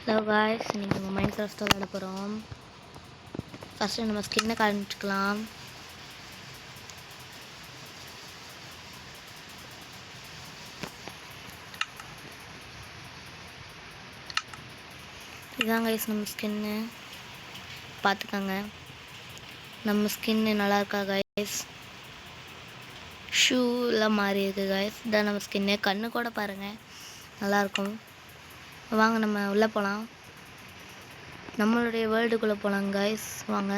Hello guys, இன்றைக்கி நம்ம mind craft விளையாட போகிறோம். ஃபஸ்ட்டு நம்ம ஸ்கின்னை காமிச்சிக்கலாம். இதுதான் காய்ஸ் நம்ம ஸ்கின்னு, பார்த்துக்கோங்க. நம்ம ஸ்கின்னு நல்லா இருக்கா காய்ஸ்? ஷூலாம் மாறி இருக்குது காய்ஸ். இதான் நம்ம ஸ்கின்னு. கண்ணு கூட பாருங்கள், நல்லாயிருக்கும். வாங்க நம்ம உள்ளே போகலாம். நம்மளுடைய வேர்ல்டுக்குள்ளே போகலாம் காய்ஸ். வாங்க.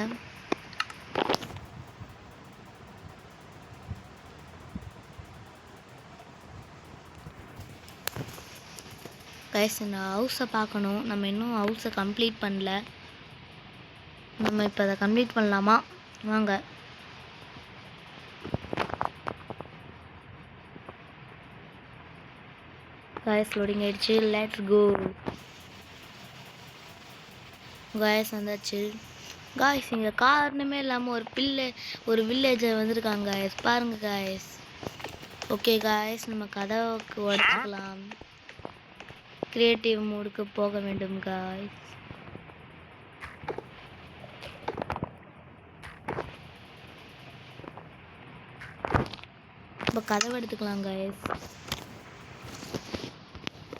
காய்ஸ், இந்த ஹவுஸை பார்க்கணும். நம்ம இன்னும் ஹவுஸை கம்ப்ளீட் பண்ணல. நம்ம இப்போ அதை கம்ப்ளீட் பண்ணலாமா? வாங்க. காய்ஸ் லோடிங் ஆயிடுச்சு. Let's go. காய்ஸ் வந்தாச்சு. காய்ஸ் இங்கே காரணமே இல்லாமல் ஒரு வில்லேஜை வந்திருக்காங்க காய்ஸ். பாருங்கள் காய்ஸ். ஓகே காய்ஸ், நம்ம கதவுக்கு உடச்சிக்கலாம். கிரியேட்டிவ் மூடுக்கு போக வேண்டும் காய்ஸ். இப்போ கதவை எடுத்துக்கலாம் காய்ஸ்.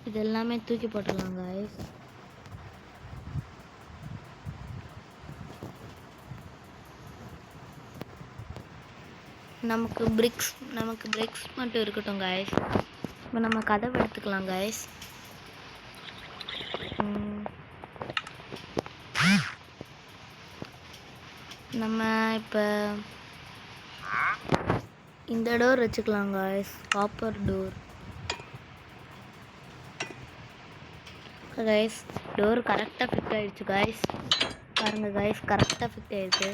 இது எல்லாமே தூக்கி போட்டுடலாம் காய்ஸ். நமக்கு பிரிக்ஸ் மட்டும் இருக்கட்டும் காய்ஸ். இப்போ நம்ம கதவை எடுத்துக்கலாம் காய்ஸ். நம்ம இப்போ இந்த டோர் வச்சுக்கலாம் guys. Copper door guys. Door கரெக்டாக ஃபிட் ஆகிடுச்சு காய்ஸ். பாருங்கள் காய்ஸ், கரெக்டாக ஃபிட் ஆகிடுச்சு.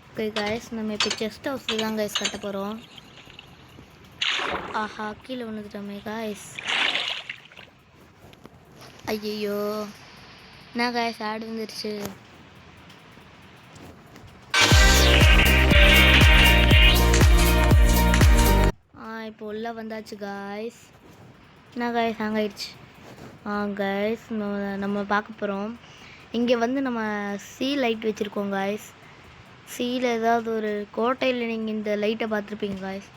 ஓகே காய்ஸ், நம்ம இப்போ செஸ்ட் ஹவுஸில் தான் காய்ஸ் கட்ட போகிறோம். ஆஹா, கீழே விழுந்துட்டோமே காய்ஸ். ஐயோ, என்ன காய்ஸ், ஆடு வந்துருச்சு. இப்போ உள்ளே வந்தாச்சு காய்ஸ். என்ன காய்ஸ் ஆங்கிடுச்சு. காய்ஸ், நம்ம பார்க்க போகிறோம். இங்கே வந்து நம்ம சீ லைட் வச்சுருக்கோம் காய்ஸ். சீல ஏதாவது ஒரு கோட்டையில் நீங்கள் இந்த லைட்டை பார்த்துருப்பீங்க காய்ஸ்.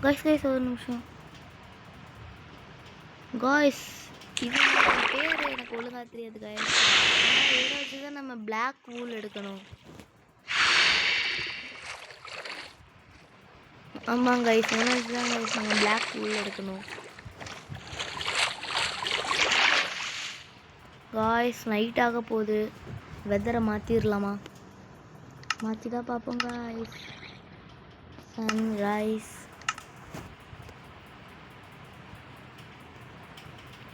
காய்ஸ் ஒரு நிமிஷம் காய்ஸ். இது பேர் எனக்கு ஒழுங்காக தெரியாது காய்ஸ். இதை வச்சு தான் நம்ம பிளாக் வூல் எடுக்கணும். ஆமாங்க காய்ஸ், இதை வச்சு தான் காய்ஸ் நம்ம பிளாக் வூல் எடுக்கணும். காய்ஸ் நைட் ஆக போகுது. வெதரை மாற்றிடலாமா? மாற்றி தான் பார்ப்போம் காய்ஸ். சன்ரைஸ்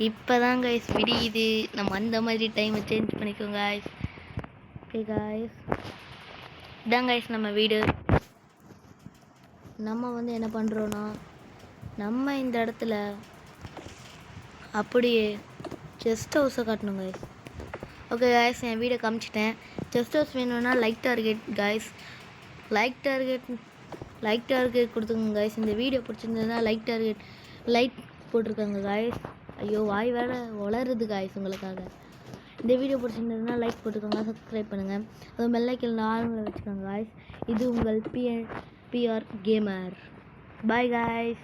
இப்போ தான் காய்ஸ் விடியுது. நம்ம அந்த மாதிரி டைமை சேஞ்ச் பண்ணிக்கோங்க காய்ஸ். ஓகே காய்ஸ், இதான் காய்ஸ் நம்ம வீடு. நம்ம வந்து என்ன பண்ணுறோன்னா, நம்ம இந்த இடத்துல அப்படியே செஸ்ட் ஹவுஸை காட்டணும் காய்ஸ். ஓகே காய்ஸ், என் வீடை காமிச்சிட்டேன். செஸ்ட் ஹவுஸ் வேணும்னா like target guys. Like target கொடுத்துங்க காய்ஸ். இந்த வீடியோ பிடிச்சிருந்ததுன்னா லைக் போட்டிருக்காங்க காய்ஸ். ஐயோ, வாய் வேறு வளருது காய்ஸ் உங்களுக்காக. இந்த வீடியோ பிடிச்சிருந்ததுன்னா லைக் போட்டுக்கோங்க, சப்ஸ்கிரைப் பண்ணுங்கள். அதுவும் பெல்லைக்கன் ஆளுங்களை வச்சுக்கோங்க காய்ஸ். இது உங்கள் பிஆர் கேமர். Bye guys.